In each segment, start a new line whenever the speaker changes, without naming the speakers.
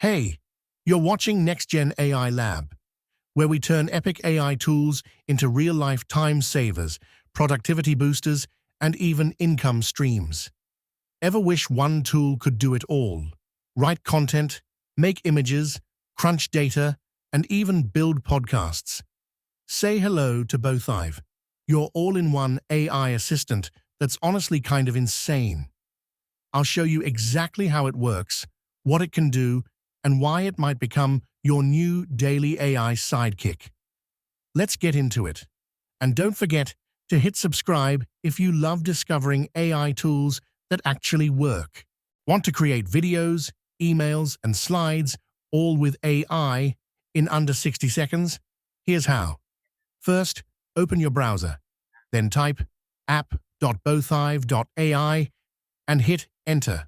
Hey, you're watching NextGen AI Lab, where we turn epic AI tools into real-life time savers, productivity boosters, and even income streams. Ever wish one tool could do it all? Write content, make images, crunch data, and even build podcasts. Say hello to Bothive, your all-in-one AI assistant that's honestly kind of insane. I'll show you exactly how it works, what it can do, and why it might become your new daily AI sidekick. Let's get into it. And don't forget to hit subscribe if you love discovering AI tools that actually work. Want to create videos, emails, and slides, all with AI in under 60 seconds? Here's how. First, open your browser, then type app.bothive.ai and hit enter.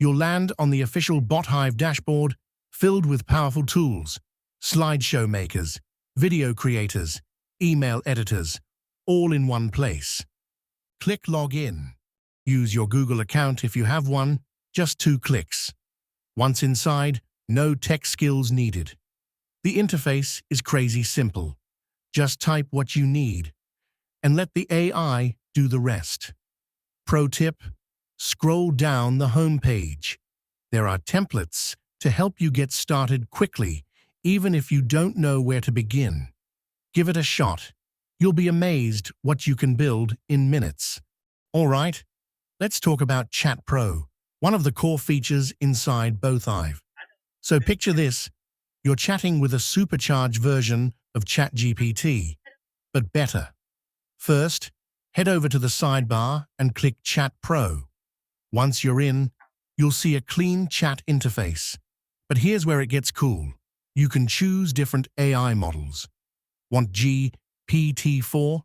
You'll land on the official Bothive dashboard filled with powerful tools, slideshow makers, video creators, email editors, all in one place. Click Login. Use your Google account if you have one, just 2 clicks. Once inside, no tech skills needed. The interface is crazy simple. Just type what you need and let the AI do the rest. Pro tip: scroll down the home page. There are templates to help you get started quickly, even if you don't know where to begin. Give it a shot. You'll be amazed what you can build in minutes. All right, let's talk about Chat Pro, one of the core features inside Bothive. So picture this: you're chatting with a supercharged version of ChatGPT, but better. First, head over to the sidebar and click Chat Pro. Once you're in, you'll see a clean chat interface. But here's where it gets cool. You can choose different AI models. Want GPT-4?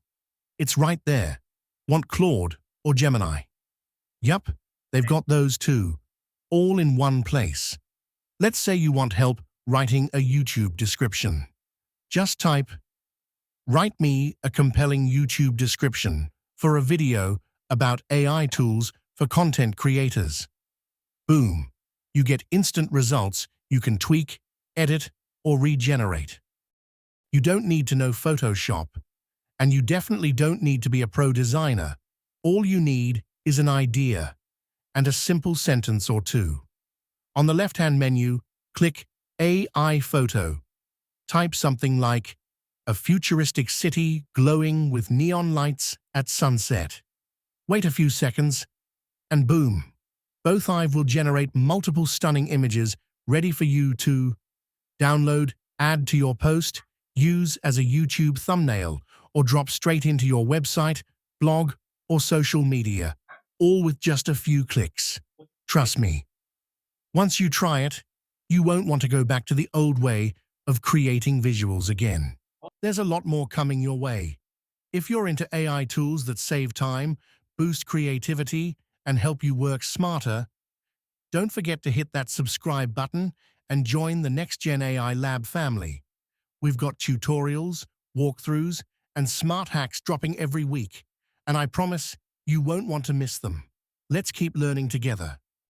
It's right there. Want Claude or Gemini? Yup, they've got those too, all in one place. Let's say you want help writing a YouTube description. Just type, "Write me a compelling YouTube description for a video about AI tools for content creators." Boom! You get instant results you can tweak, edit, or regenerate. You don't need to know Photoshop, and you definitely don't need to be a pro designer. All you need is an idea and a simple sentence or two. On the left-hand menu, click AI Photo. Type something like, "A futuristic city glowing with neon lights at sunset." Wait a few seconds, and boom! Bothive will generate multiple stunning images ready for you to download, add to your post, use as a YouTube thumbnail, or drop straight into your website, blog, or social media, all with just a few clicks. Trust me. Once you try it, you won't want to go back to the old way of creating visuals again. There's a lot more coming your way. If you're into AI tools that save time, boost creativity, and help you work smarter, don't forget to hit that subscribe button and join the NextGen AI Lab family. We've got tutorials, walkthroughs, and smart hacks dropping every week, and I promise you won't want to miss them. Let's keep learning together.